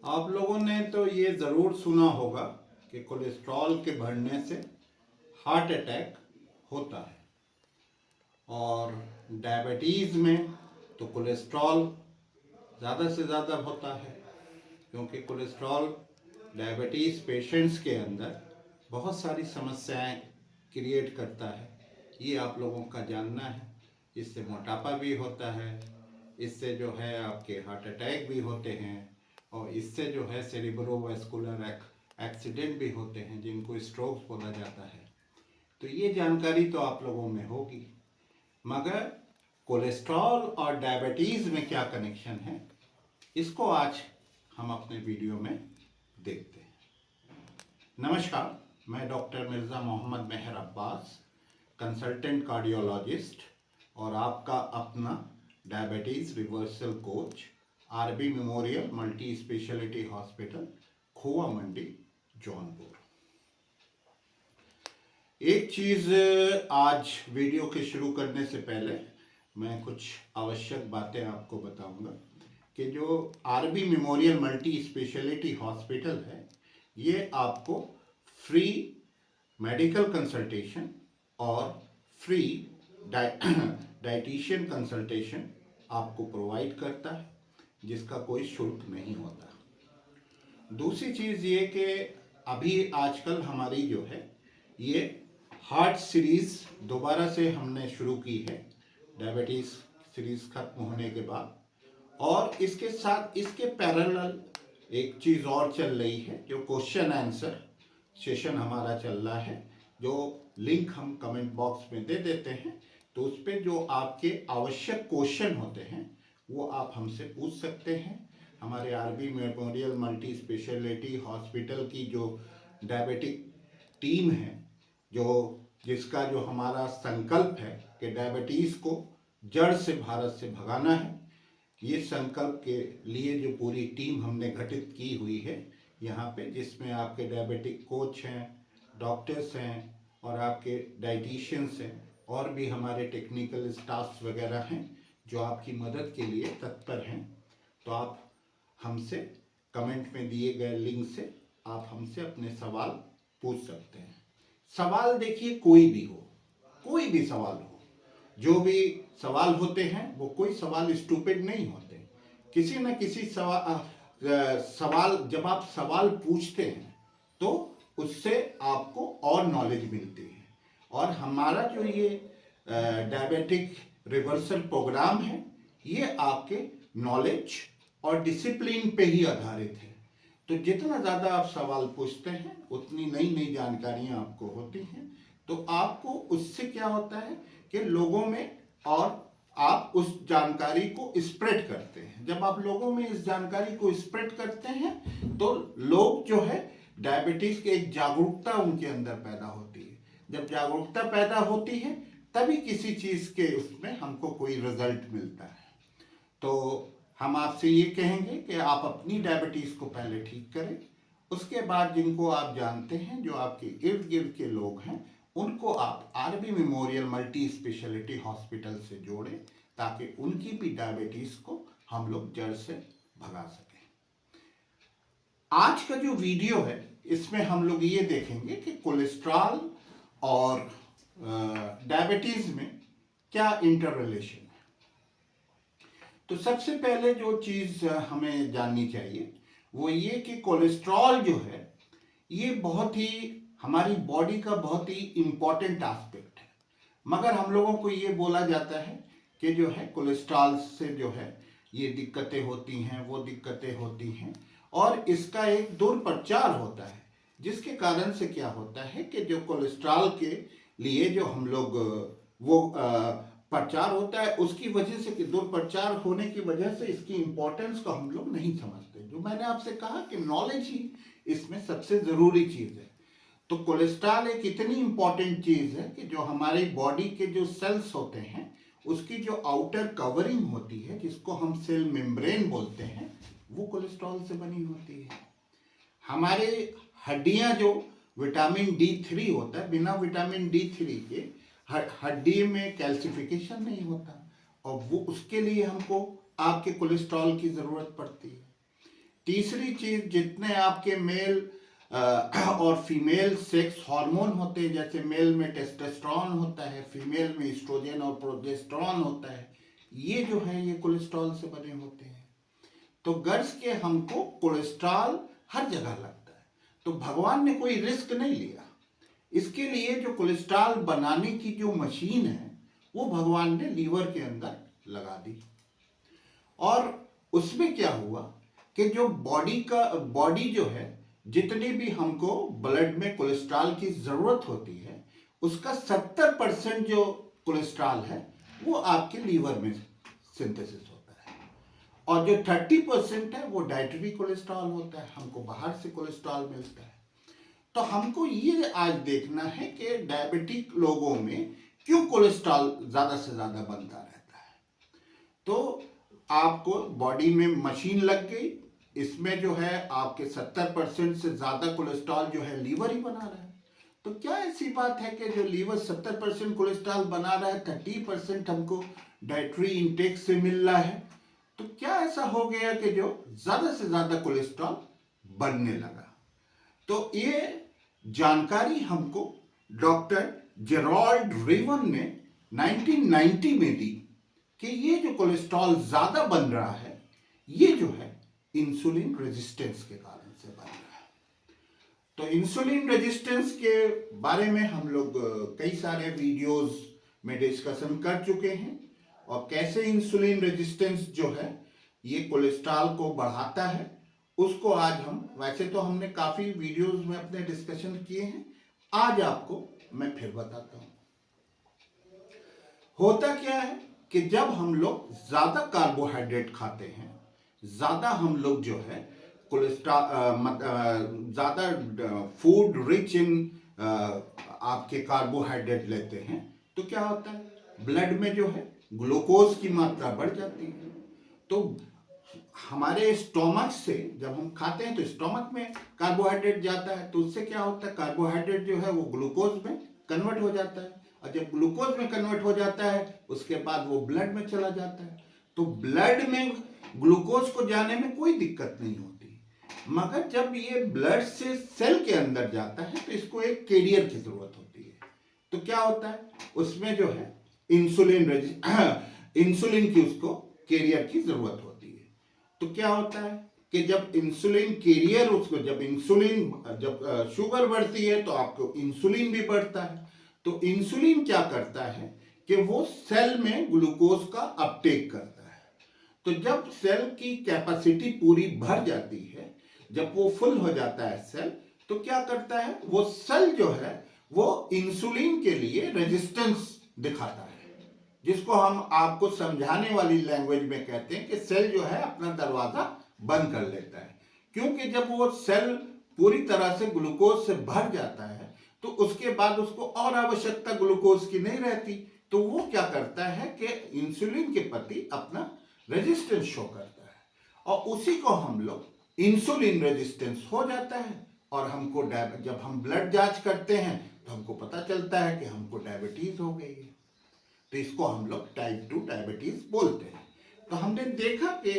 आप लोगों ने तो ये ज़रूर सुना होगा कि कोलेस्ट्रॉल के बढ़ने से हार्ट अटैक होता है। और डायबिटीज़ में तो कोलेस्ट्रॉल ज़्यादा से ज़्यादा होता है, क्योंकि कोलेस्ट्रॉल डायबिटीज़ पेशेंट्स के अंदर बहुत सारी समस्याएं क्रिएट करता है। ये आप लोगों का जानना है। इससे मोटापा भी होता है, इससे जो है आपके हार्ट अटैक भी होते हैं, और इससे जो है सेरिब्रोवास्कुलर एक्सीडेंट भी होते हैं, जिनको स्ट्रोक्स बोला जाता है। तो ये जानकारी तो आप लोगों में होगी, मगर कोलेस्ट्रॉल और डायबिटीज़ में क्या कनेक्शन है, इसको आज हम अपने वीडियो में देखते हैं। नमस्कार, मैं doctor Mirza Mohammad Meher Abbas, consultant cardiologist और आपका अपना diabetes reversal coach, RB memorial multi speciality hospital, Khoa Mandi, Jaunpur. एक चीज़ आज वीडियो के शुरू करने से पहले मैं कुछ आवश्यक बातें आपको बताऊंगा कि जो RB memorial multi speciality Hospital है, ये आपको फ्री मेडिकल कंसल्टेशन और फ्री डाइटिशियन कंसल्टेशन आपको प्रोवाइड करता है, जिसका कोई शुल्क नहीं होता। दूसरी चीज़ ये कि अभी आजकल हमारी जो है ये हार्ट सीरीज़ दोबारा से हमने शुरू की है, डायबिटीज़ सीरीज़ खत्म होने के बाद। और इसके साथ इसके पैरेलल एक चीज़ और चल रही है, जो क्वेश्चन आंसर सेशन हमारा चल रहा है, जो लिंक हम कमेंट बॉक्स में दे देते हैं। तो उस पर जो आपके आवश्यक क्वेश्चन होते हैं वो आप हमसे पूछ सकते हैं। हमारे RB memorial multi speciality Hospital की जो डायबिटिक टीम है, जिसका जो हमारा संकल्प है कि डायबिटीज़ को जड़ से भारत से भगाना है, ये संकल्प के लिए जो पूरी टीम हमने गठित की हुई है यहाँ पे, जिसमें आपके डायबिटिक कोच हैं, डॉक्टर्स हैं और आपके डाइटिशियंस हैं, और भी हमारे टेक्निकल स्टाफ्स वगैरह हैं जो आपकी मदद के लिए तत्पर हैं। तो आप हमसे कमेंट में दिए गए लिंक से आप हमसे अपने सवाल पूछ सकते हैं। सवाल देखिए, कोई भी हो, कोई भी सवाल हो, जो भी सवाल होते हैं वो कोई सवाल स्टूपिड नहीं होते। किसी न किसी सवाल जब आप सवाल पूछते हैं तो उससे आपको और नॉलेज मिलती है। और हमारा जो ये डायबिटिक रिवर्सल प्रोग्राम है, ये आपके नॉलेज और डिसिप्लिन पे ही आधारित है। तो जितना ज़्यादा आप सवाल पूछते हैं उतनी नई नई जानकारियाँ आपको होती हैं। तो आपको उससे क्या होता है कि लोगों में, और आप उस जानकारी को स्प्रेड करते हैं। जब आप लोगों में इस जानकारी को स्प्रेड करते हैं तो लोग जो है डायबिटीज़ की एक जागरूकता उनके अंदर पैदा होती है। जब जागरूकता पैदा होती है तभी किसी चीज़ के उसमें हमको कोई रिजल्ट मिलता है। तो हम आपसे ये कहेंगे कि आप अपनी डायबिटीज़ को पहले ठीक करें, उसके बाद जिनको आप जानते हैं, जो आपके इर्द गिर्द के लोग हैं, उनको आप RB memorial multi speciality Hospital से जोड़ें, ताकि उनकी भी डायबिटीज़ को हम लोग जड़ से भगा सकें। आज का जो वीडियो है इसमें हम लोग ये देखेंगे कि कोलेस्ट्रॉल और डायबिटीज़ में क्या इंटर रिलेशन है। तो सबसे पहले जो चीज़ हमें जाननी चाहिए वो ये कि कोलेस्ट्रॉल जो है ये बहुत ही हमारी बॉडी का बहुत ही इम्पॉर्टेंट एस्पेक्ट है। मगर हम लोगों को ये बोला जाता है कि जो है कोलेस्ट्रॉल से जो है ये दिक्कतें होती हैं, वो दिक्कतें होती हैं, और इसका एक दुष्प्रचार होता है, जिसके कारण से क्या होता है कि जो कोलेस्ट्रॉल के लिए जो हम लोग वो प्रचार होता है, उसकी वजह से, दुष्प्रचार होने की वजह से इसकी इम्पोर्टेंस को हम लोग नहीं समझते। जो मैंने आपसे कहा कि नॉलेज ही इसमें सबसे ज़रूरी चीज़ है। तो कोलेस्ट्रॉल एक इतनी इम्पॉर्टेंट चीज़ है कि जो हमारी बॉडी के जो सेल्स होते हैं उसकी जो आउटर कवरिंग होती है, जिसको हम सेल मेम्ब्रेन बोलते हैं, वो कोलेस्ट्रॉल से बनी होती है। हमारे हड्डियां जो विटामिन D3 होता है, बिना विटामिन D3 के हड्डी में कैल्सिफिकेशन नहीं होता, और वो उसके लिए हमको आपके कोलेस्ट्रॉल की ज़रूरत पड़ती है। तीसरी चीज, जितने आपके मेल और फीमेल सेक्स हार्मोन होते हैं, जैसे मेल में टेस्टोस्टेरोन होता है, फीमेल में एस्ट्रोजन और प्रोजेस्टेरोन होता है, ये जो है ये कोलेस्ट्रॉल से बने होते हैं। तो गर्ल्स के हमको कोलेस्ट्रॉल हर जगह लगता है, तो भगवान ने कोई रिस्क नहीं लिया। इसके लिए जो कोलेस्ट्रॉल बनाने की जो मशीन है वो भगवान ने लीवर के अंदर लगा दी, और उसमें क्या हुआ कि जो बॉडी जो है, जितनी भी हमको ब्लड में कोलेस्ट्रॉल की जरूरत होती है, उसका 70% जो कोलेस्ट्रॉल है वो आपके लीवर में सिंथेसिस होता है, और जो 30% है वो डाइटरी कोलेस्ट्रॉल होता है, हमको बाहर से कोलेस्ट्रॉल मिलता है। तो हमको ये आज देखना है कि डायबिटिक लोगों में क्यों कोलेस्ट्रॉल ज़्यादा से ज़्यादा बनता रहता है। तो आपको बॉडी में मशीन लग गई, इसमें जो है आपके 70% से ज़्यादा कोलेस्ट्रॉल जो है लीवर ही बना रहा है। तो क्या ऐसी बात है कि जो लीवर 70% कोलेस्ट्रॉल बना रहा है, 30% हमको डाइटरी इंटेक से मिल रहा है, तो क्या ऐसा हो गया कि जो ज़्यादा से ज़्यादा कोलेस्ट्रॉल बनने लगा। तो ये जानकारी हमको डॉक्टर जेराल्ड रेवन ने 1990 में दी कि ये जो कोलेस्ट्रॉल ज़्यादा बन रहा है, ये जो है इंसुलिन रेजिस्टेंस के कारण से बन रहा है। तो इंसुलिन रेजिस्टेंस के बारे में हम लोग कई सारे वीडियोस में डिस्कशन कर चुके हैं, और कैसे इंसुलिन रेजिस्टेंस जो है ये कोलेस्ट्रॉल को बढ़ाता है, उसको आज हम, वैसे तो हमने काफ़ी वीडियोस में अपने डिस्कशन किए हैं, आज आपको मैं फिर बताता हूँ। होता क्या है कि जब हम लोग ज़्यादा कार्बोहाइड्रेट खाते हैं, ज़्यादा हम लोग जो है कोलेस्ट्रॉल ज़्यादा फूड रिच इन आपके कार्बोहाइड्रेट लेते हैं, तो क्या होता है, ब्लड में जो है ग्लूकोज की मात्रा बढ़ जाती है। तो हमारे स्टोमक से जब हम खाते हैं तो स्टोमक में कार्बोहाइड्रेट जाता है, तो उससे क्या होता है, कार्बोहाइड्रेट जो है वो ग्लूकोज में कन्वर्ट हो जाता है, और जब ग्लूकोज में कन्वर्ट हो जाता है उसके बाद वो ब्लड में चला जाता है। तो ब्लड में ग्लूकोज को जाने में कोई दिक्कत नहीं होती, मगर जब ये ब्लड से सेल के अंदर जाता है तो इसको एक कैरियर की जरूरत होती है। तो क्या होता है, उसमें जो है इंसुलिन की उसको कैरियर की जरूरत होती है। तो क्या होता है कि जब इंसुलिन कैरियर उसको, जब शुगर बढ़ती है तो आपको इंसुलिन भी बढ़ता है। तो इंसुलिन क्या करता है कि वो सेल में ग्लूकोज का अपटेक करता है। तो जब सेल की कैपेसिटी पूरी भर जाती है, जब वो फुल हो जाता है सेल, तो क्या करता है, वो सेल जो है वो इंसुलिन के लिए रेजिस्टेंस दिखाता है, जिसको हम आपको समझाने वाली लैंग्वेज में कहते हैं कि सेल जो है अपना दरवाजा बंद कर लेता है। क्योंकि जब वो सेल पूरी तरह से ग्लूकोज से भर जाता है तो उसके बाद उसको और आवश्यकता ग्लूकोज की नहीं रहती, तो वो क्या करता है कि इंसुलिन के प्रति अपना रेजिस्टेंस शो करता है, और उसी को हम लोग इंसुलिन रेजिस्टेंस हो जाता है। और हमको जब हम ब्लड जांच करते हैं तो हमको पता चलता है कि हमको डायबिटीज हो गई है, तो इसको हम लोग टाइप 2 डायबिटीज बोलते हैं। तो हमने देखा कि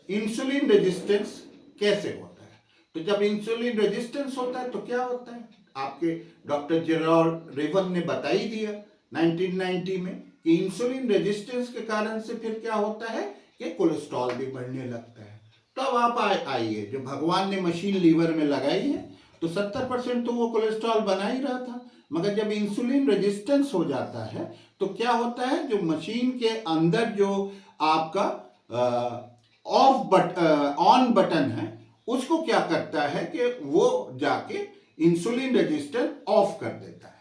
इंसुलिन रेजिस्टेंस कैसे होता है। तो जब इंसुलिन रेजिस्टेंस होता है तो क्या होता है, आपके डॉक्टर जेराल्ड रेवन ने बता ही दिया 1990 में कि इंसुलिन रेजिस्टेंस के कारण से फिर क्या होता है कि कोलेस्ट्रॉल भी बढ़ने लगता है। तो अब आप आइए, जो भगवान ने मशीन लीवर में लगाई है तो 70% तो वो कोलेस्ट्रॉल बना ही रहा था, मगर जब इंसुलिन रेजिस्टेंस हो जाता है तो क्या होता है, जो मशीन के अंदर जो आपका ऑन बटन है उसको क्या करता है कि वो जाके इंसुलिन रेजिस्टेंस ऑफ कर देता है,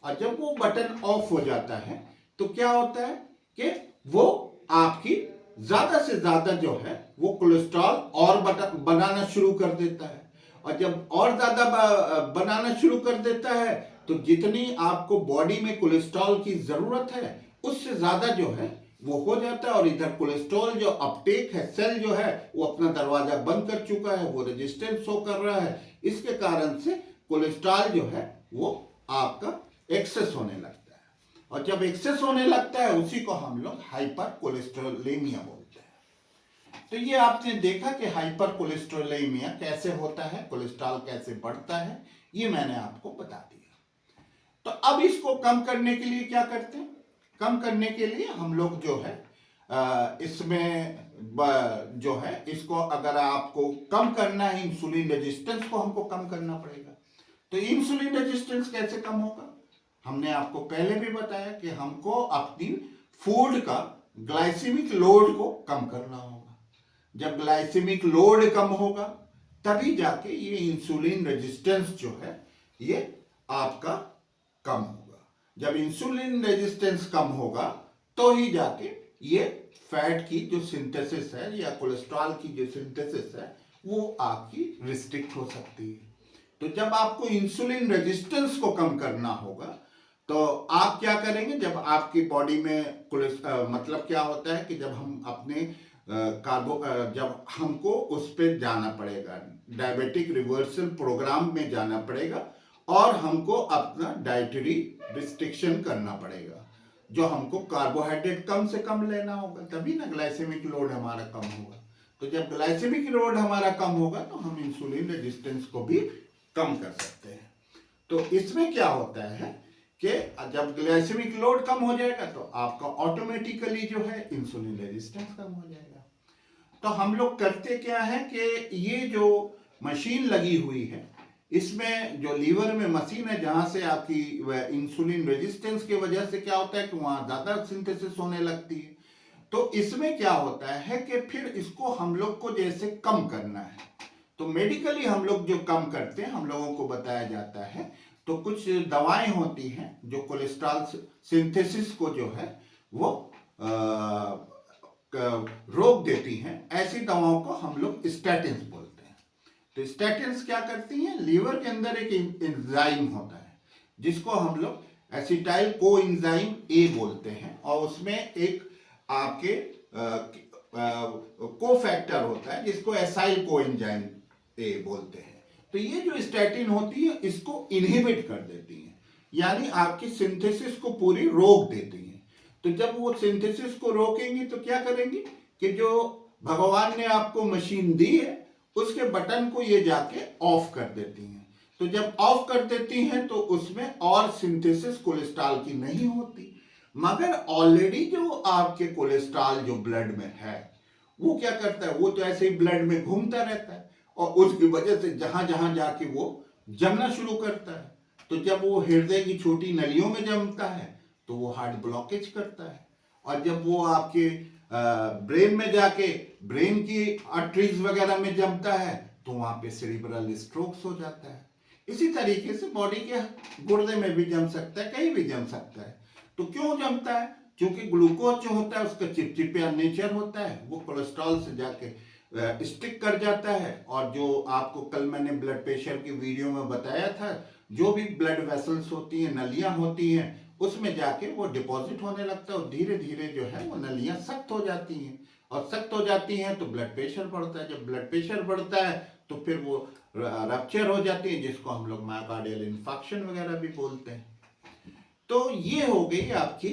और जब वो बटन ऑफ हो जाता है तो क्या होता है कि वो आपकी ज्यादा से ज्यादा जो है वो कोलेस्ट्रॉल और बनाना शुरू कर देता है, और जब और ज्यादा बनाना शुरू कर देता है तो जितनी आपको बॉडी में कोलेस्ट्रॉल की जरूरत है उससे ज्यादा जो है वो हो जाता है, और इधर कोलेस्ट्रॉल जो अपटेक है, सेल जो है वो अपना दरवाजा बंद कर चुका है, वो रेजिस्टेंस शो कर रहा है। इसके कारण से कोलेस्ट्रॉल जो है वो आपका एक्सेस होने लगता है, और जब एक्सेस होने लगता है उसी को हम लोग हाइपर कोलेस्ट्रोलेमिया बोलते हैं। तो ये आपने देखा कि हाइपर कोलेस्ट्रोलेमिया कैसे होता है, कोलेस्ट्रॉल कैसे बढ़ता है, ये मैंने आपको बता दिया। तो अब इसको कम करने के लिए क्या करते हैं? कम करने के लिए हम लोग जो है इसमें जो है इसको अगर आपको कम करना है, इंसुलिन रेजिस्टेंस को हमको कम करना पड़ेगा। तो इंसुलिन रेजिस्टेंस कैसे कम होगा? हमने आपको पहले भी बताया कि हमको अपनी फूड का ग्लाइसेमिक लोड को कम करना होगा। जब ग्लाइसेमिक लोड कम होगा तभी जाके ये इंसुलिन रेजिस्टेंस जो है ये आपका कम होगा। जब इंसुलिन रेजिस्टेंस कम होगा तो ही जाके ये फैट की जो सिंथेसिस है या कोलेस्ट्रॉल की जो सिंथेसिस है वो आपकी रिस्ट्रिक्ट हो सकती है। तो जब आपको इंसुलिन रेजिस्टेंस को कम करना होगा तो आप क्या करेंगे? जब आपकी बॉडी में मतलब क्या होता है कि जब हम अपने जब हमको उस पर जाना पड़ेगा, डायबिटिक रिवर्सल प्रोग्राम में जाना पड़ेगा और हमको अपना डाइटरी रिस्ट्रिक्शन करना पड़ेगा, जो हमको कार्बोहाइड्रेट कम से कम लेना होगा, तभी ना ग्लाइसेमिक लोड हमारा कम होगा। तो जब ग्लाइसेमिक लोड हमारा कम होगा तो हम इंसुलिन रेजिस्टेंस को भी कम कर सकते हैं। तो इसमें क्या होता है कि जब ग्लाइसेमिक लोड कम हो जाएगा तो आपका ऑटोमेटिकली जो है इंसुलिन रेजिस्टेंस कम हो जाएगा। तो हम लोग करते क्या है कि ये जो मशीन लगी हुई है इसमें जो लीवर में मशीन है जहां से आपकी इंसुलिन रेजिस्टेंस की वजह से क्या होता है कि वहां ज्यादा सिंथेसिस होने लगती है। तो इसमें क्या होता है कि फिर इसको हम लोग को जैसे कम करना है तो मेडिकली हम लोग जो कम करते हैं हम लोगों को बताया जाता है। तो कुछ दवाएं होती हैं जो कोलेस्ट्रॉल सिंथेसिस को जो है वो रोक देती हैं। ऐसी दवाओं को हम लोग स्टैटिन्स बोलते हैं। तो स्टैटिन्स क्या करती हैं? लीवर के अंदर एक एंजाइम होता है जिसको हम लोग एसिटाइल को एंजाइम ए बोलते हैं और उसमें एक आपके को फैक्टर होता है जिसको एसाइल को एंजाइम ए बोलते हैं। तो ये जो स्टैटिन होती है इसको इनहिबिट कर देती है, यानी आपकी सिंथेसिस को पूरी रोक देती है। तो जब वो सिंथेसिस को रोकेंगी तो क्या करेंगी कि जो भगवान ने आपको मशीन दी है उसके बटन को ये जाके ऑफ कर देती हैं। तो जब ऑफ कर देती हैं तो उसमें और सिंथेसिस कोलेस्ट्रॉल की नहीं होती, मगर ऑलरेडी जो आपके कोलेस्ट्रॉल जो ब्लड में है वो क्या करता है, वो तो ऐसे ही ब्लड में घूमता रहता है और उसकी वजह से जहां जहां जाके वो जमना शुरू करता है। तो जब वो हृदय की छोटी नलियों में जमता है तो वो हार्ट ब्लॉकेज करता है और जब वो आपके ब्रेन में जाके ब्रेन की आर्टरीज वगैरह में जमता है तो वहां पे सेरिब्रल स्ट्रोक्स हो जाता है। इसी तरीके से बॉडी के गुर्दे में भी जम सकता है, कहीं भी जम सकता है। तो क्यों जमता है? क्योंकि ग्लूकोज जो होता है उसका चिपचिपिया नेचर होता है, वो कोलेस्ट्रॉल से जाके स्टिक कर जाता है। और जो आपको कल मैंने ब्लड प्रेशर की वीडियो में बताया था, जो भी ब्लड वेसल्स होती हैं, नलियां होती हैं, उसमें जाके वो डिपॉजिट होने लगता है और धीरे धीरे जो है वो नलियां सख्त हो जाती हैं और सख्त हो जाती हैं तो ब्लड प्रेशर बढ़ता है। जब ब्लड प्रेशर बढ़ता है तो फिर वो रप्चर हो जाती है जिसको हम लोग मायोकार्डियल इन्फेक्शन वगैरह भी बोलते हैं। तो ये हो गई आपकी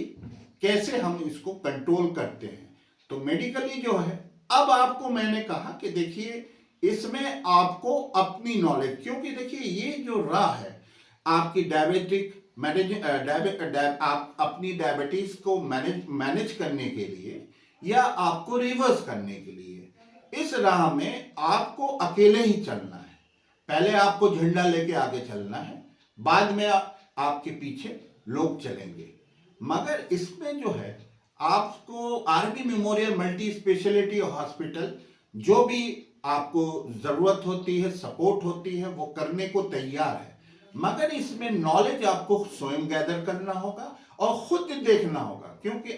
कैसे हम इसको कंट्रोल करते हैं। तो मेडिकली जो है, अब आपको मैंने कहा कि देखिए इसमें आपको अपनी नॉलेज, क्योंकि देखिए ये जो राह है आपकी डायबिटिक आप अपनी डायबिटीज को मैनेज करने के लिए या आपको रिवर्स करने के लिए, इस राह में आपको अकेले ही चलना है। पहले आपको झंडा लेके आगे चलना है, बाद में आपके पीछे लोग चलेंगे। मगर इसमें जो है आपको army memorial multi speciality hospital जो भी आपको जरूरत होती है, सपोर्ट होती है, वो करने को तैयार है। मगर इसमें नॉलेज आपको स्वयं गैदर करना होगा और खुद देखना होगा, क्योंकि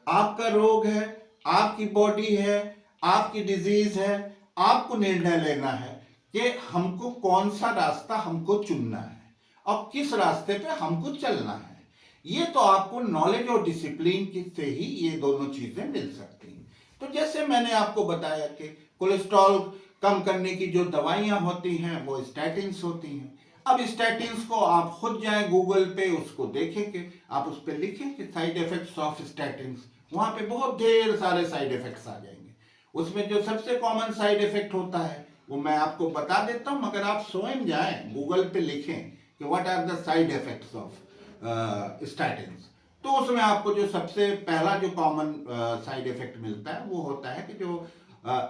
आपका रोग है, आपकी बॉडी है, आपकी डिजीज है। आपको निर्णय लेना है कि हमको कौन सा रास्ता हमको चुनना है और किस रास्ते पे हमको चलना है। ये तो आपको नॉलेज और डिसिप्लिन से ही ये दोनों चीजें मिल सकती हैं। तो जैसे मैंने आपको बताया कि कोलेस्ट्रॉल कम करने की जो दवाइयां होती हैं वो स्टैटिन्स होती हैं। अब स्टैटिन्स को आप खुद जाएं गूगल पे, उसको देखें कि आप उस पर लिखें कि साइड इफेक्ट्स ऑफ स्टैटिन्स, वहां पे बहुत ढेर सारे साइड इफेक्ट्स आ जाएंगे। उसमें जो सबसे कॉमन साइड इफेक्ट होता है वो मैं आपको बता देता हूं, मगर आप स्वयं जाएं गूगल पे लिखें कि what are the side effects of statins, तो उसमें आपको जो सबसे पहला जो कॉमन साइड इफेक्ट मिलता है वो होता है कि जो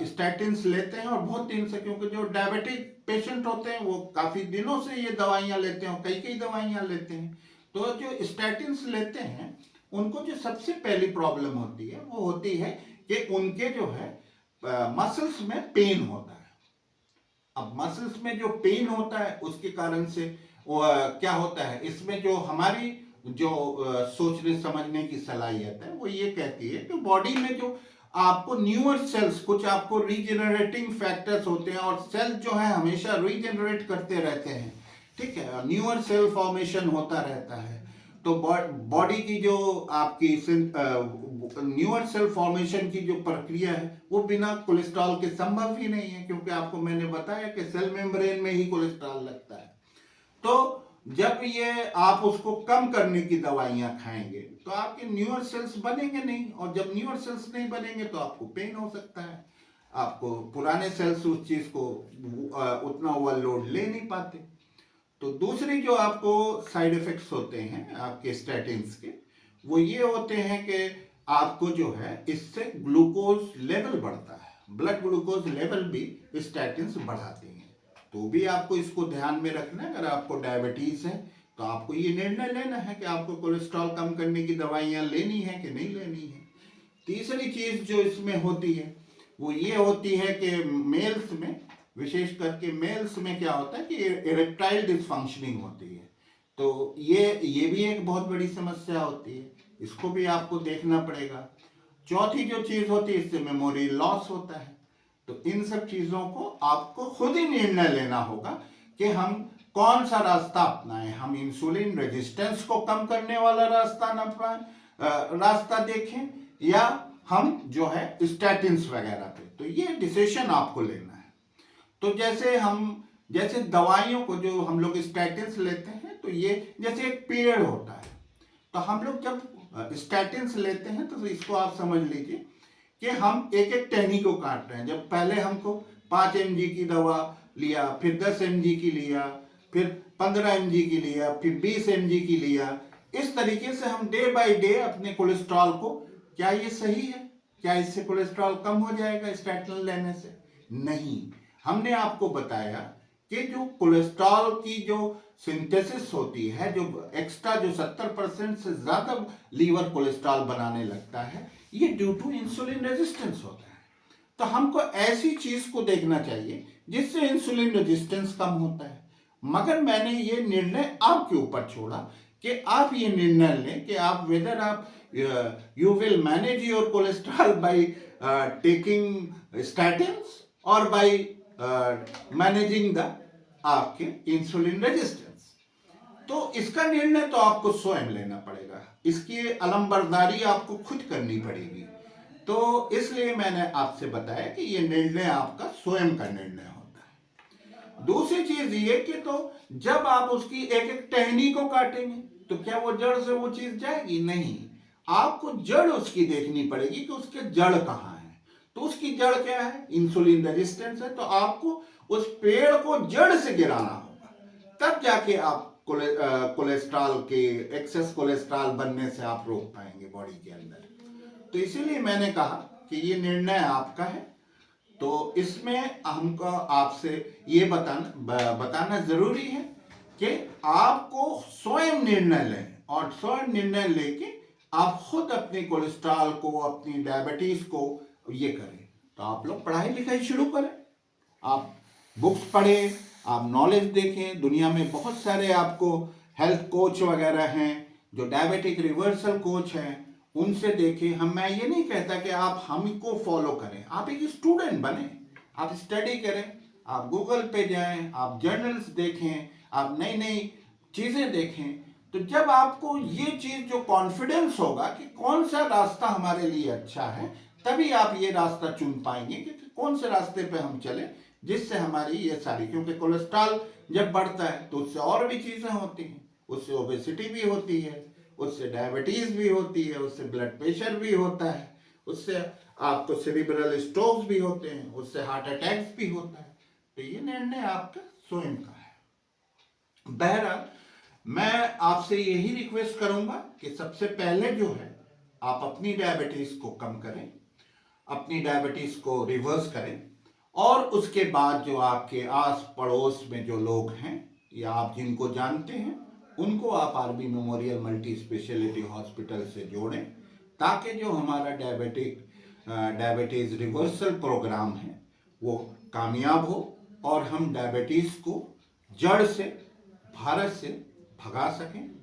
स्टैटिन्स लेते हैं और बहुत दिन से, क्योंकि जो डायबिटिक पेशेंट होते हैं वो काफ़ी दिनों से ये दवाइयाँ लेते हैं, कई कई दवाइयाँ लेते हैं, तो जो स्टैटिन्स लेते हैं उनको जो सबसे पहली प्रॉब्लम होती है वो होती है कि उनके जो है मसल्स में पेन होता है। अब मसल्स में जो पेन होता है उसके कारण से क्या होता है, इसमें जो हमारी जो सोचने समझने की सलाहियत है वो ये कहती है कि बॉडी में जो आपको न्यूअर सेल्स, कुछ आपको रीजेनरेटिंग फैक्टर्स होते हैं और सेल जो है हमेशा रीजेनरेट करते रहते हैं, ठीक है, न्यूअर सेल फॉर्मेशन होता रहता है। तो बॉडी की जो आपकी न्यूअर सेल फॉर्मेशन की जो प्रक्रिया है वो बिना कोलेस्ट्रॉल के संभव ही नहीं है, क्योंकि आपको मैंने बताया कि सेल मेम्ब्रेन में ही कोलेस्ट्रॉल लगता है। तो जब ये आप उसको कम करने की दवाइयां खाएंगे तो आपके न्यूअर सेल्स बनेंगे नहीं, और जब न्यूअर सेल्स नहीं बनेंगे तो आपको पेन हो सकता है, आपको पुराने सेल्स उस चीज को उतना ओवरलोड ले नहीं पाते। तो दूसरी जो आपको साइड इफेक्ट्स होते हैं आपके स्टैटिन्स के वो ये होते हैं कि आपको जो है इससे ग्लूकोज लेवल बढ़ता है, ब्लड ग्लूकोज लेवल भी स्टैटिन्स बढ़ाते हैं। तो भी आपको इसको ध्यान में रखना है, अगर आपको डायबिटीज है तो आपको ये निर्णय लेना है कि आपको कोलेस्ट्रॉल कम करने की दवाइयाँ लेनी है कि नहीं लेनी है। तीसरी चीज जो इसमें होती है वो ये होती है कि मेल्स में, विशेष करके मेल्स में क्या होता है कि इरेक्टाइल डिसफंक्शनिंग होती है, तो ये भी एक बहुत बड़ी समस्या होती है, इसको भी आपको देखना पड़ेगा। चौथी जो चीज होती है इससे मेमोरी लॉस होता है। तो इन सब चीजों को आपको खुद ही निर्णय लेना होगा कि हम कौन सा रास्ता अपनाएं, हम इंसुलिन रेजिस्टेंस को कम करने वाला रास्ता देखें या हम जो है स्टैटिन्स वगैरह पे। तो ये डिसीजन आपको लेना है। तो जैसे दवाइयों को जो हम लोग स्टैटिन्स लेते हैं तो ये जैसे एक पेड़ होता है, तो हम लोग जब स्टैटिन्स लेते हैं तो इसको आप समझ लीजिए कि हम एक एक टहनी को काट रहे हैं। जब पहले हमको 5 mg की दवा लिया, फिर 10 mg की लिया, फिर 15 mg की लिया, फिर 20 mg की लिया, इस तरीके से हम डे बाय डे अपने कोलेस्ट्रॉल को, क्या ये सही है? क्या इससे कोलेस्ट्रॉल कम हो जाएगा स्टैटिन लेने से? नहीं। हमने आपको बताया कि जो कोलेस्ट्रॉल की जो सिंथेसिस होती है, जो एक्स्ट्रा जो 70% से ज्यादा लीवर कोलेस्ट्रॉल बनाने लगता है, ये ड्यू टू इंसुलिन रेजिस्टेंस होता है। तो हमको ऐसी चीज को देखना चाहिए जिससे इंसुलिन रेजिस्टेंस कम होता है। मगर मैंने ये निर्णय आपके ऊपर छोड़ा कि आप ये निर्णय लें कि आप वेदर आप you will manage your cholesterol by taking statins or by managing the आपके इंसुलिन रेजिस्टेंस। तो इसका निर्णय तो आपको स्वयं लेना पड़ेगा, इसकी अलमबरदारी आपको खुद करनी पड़ेगी। तो इसलिए मैंने आपसे बताया कि ये निर्णय आपका स्वयं का निर्णय होता है। दूसरी चीज ये कि तो जब आप उसकी एक एक टहनी को काटेंगे तो क्या वो जड़ से वो चीज जाएगी? नहीं, आपको जड़ उसकी देखनी पड़ेगी कि उसके जड़ कहाँ है। तो उसकी जड़ क्या है? इंसुलिन रेजिस्टेंस है। तो आपको उस पेड़ को जड़ से गिराना होगा, तब जाके आप कोलेस्ट्रॉल के एक्सेस कोलेस्ट्रॉल बनने से आप रोक पाएंगे बॉडी के अंदर। तो इसीलिए मैंने कहा कि ये निर्णय आपका है। तो इसमें हमको आपसे ये बताना जरूरी है कि आपको स्वयं निर्णय लें, और स्वयं निर्णय लेके आप खुद अपनी कोलेस्ट्रॉल को, अपनी डायबिटीज को ये करें। तो आप लोग पढ़ाई लिखाई शुरू करें, आप बुक्स पढ़ें, आप नॉलेज देखें। दुनिया में बहुत सारे आपको हेल्थ कोच वगैरह हैं, जो डायबिटिक रिवर्सल कोच हैं, उनसे देखें। मैं ये नहीं कहता कि आप हमको फॉलो करें, आप एक स्टूडेंट बने, आप स्टडी करें, आप गूगल पे जाएं, आप जर्नल्स देखें, आप नई नई चीजें देखें। तो जब आपको ये चीज जो कॉन्फिडेंस होगा कि कौन सा रास्ता हमारे लिए अच्छा है, तभी आप ये रास्ता चुन पाएंगे कि कौन से रास्ते पे हम चले जिससे हमारी ये सारी, क्योंकि कोलेस्ट्रॉल जब बढ़ता है तो उससे और भी चीजें होती हैं, उससे ओबेसिटी भी होती है, उससे डायबिटीज भी होती है, उससे ब्लड प्रेशर भी होता है, उससे आपको सेरिब्रल स्ट्रोक्स भी होते हैं, उससे हार्ट अटैक्स भी होता है। तो ये निर्णय आपका स्वयं का है। बहरहाल मैं आपसे यही रिक्वेस्ट करूंगा कि सबसे पहले जो है आप अपनी डायबिटीज को कम करें, अपनी डायबिटीज को रिवर्स करें, और उसके बाद जो आपके आस पड़ोस में जो लोग हैं या आप जिनको जानते हैं उनको आप RB memorial multi speciality Hospital से जोड़ें, ताकि जो हमारा डायबिटीज रिवर्सल प्रोग्राम है वो कामयाब हो और हम डायबिटीज को जड़ से भारत से भगा सकें।